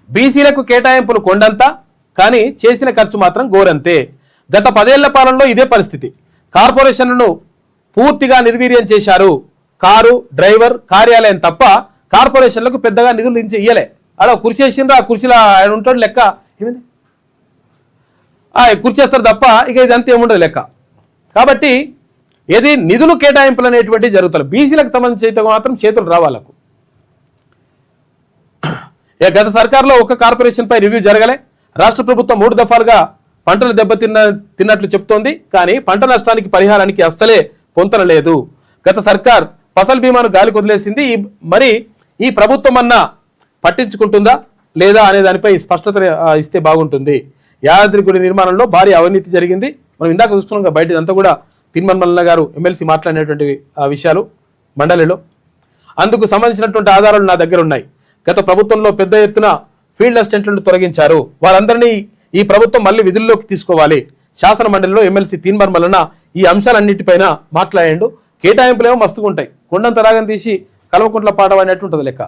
బీసీలకు కేటాయింపులు కొండంతా, కానీ చేసిన ఖర్చు మాత్రం గోరంతే. గత 10 ఏళ్ల పాలనలో ఇదే పరిస్థితి. కార్పొరేషన్లను పూర్తిగా నిర్వీర్యం చేశారు. కారు, డ్రైవర్, కార్యాలయం తప్ప కార్పొరేషన్లకు పెద్దగా నిధులు ఇయ్యలే. అలా కుర్చీ వేసిండ్రు, ఆ కుర్చీలో ఆయన ఉంటాడు లెక్క, ఏమింది కుర్చీ వేస్తారు తప్ప ఇక ఇదంతా ఏముండదు లెక్క. కాబట్టి ఏది నిధులు కేటాయింపులు అనేటువంటివి జరుగుతాయి. బీసీలకు సంబంధించి అయితే మాత్రం చేతులు రావాలకు. గత సర్కార్లో ఒక కార్పొరేషన్ పై రివ్యూ జరగలే. రాష్ట్ర ప్రభుత్వం 3 దఫాలుగా పంటలు తిన్నట్లు చెప్తోంది. కానీ పంట నష్టానికి పరిహారానికి అస్సలే పొంతనలేదు. గత సర్కార్ ఫసల్ బీమాను గాలికి వదిలేసింది. మరి ఈ ప్రభుత్వం అన్నా పట్టించుకుంటుందా లేదా అనే దానిపై స్పష్టత ఇస్తే బాగుంటుంది. యాదాద్రి గుడి నిర్మాణంలో భారీ అవినీతి జరిగింది. మనం ఇందాక చూస్తున్నాం బయట ఇదంతా కూడా తీన్మార్ మల్లన్న గారు ఎమ్మెల్సీ మాట్లాడినటువంటి విషయాలు మండలిలో. అందుకు సంబంధించినటువంటి ఆధారాలు నా దగ్గర ఉన్నాయి. గత ప్రభుత్వంలో పెద్ద ఎత్తున ఫీల్డ్ అసిస్టెంట్లను తొలగించారు. వారందరినీ ఈ ప్రభుత్వం మళ్ళీ విధుల్లోకి తీసుకోవాలి. శాసన మండలిలో ఎమ్మెల్సీ తీన్మార్ మల్లన్న ఈ అంశాలన్నిటిపైన మాట్లాడాడు. కేటాయింపులేమో మస్తుగా ఉంటాయి. కొండంత రాగం తీసి కల్వకుంట్ల పాట అనేట్టు ఉంటుంది లెక్క.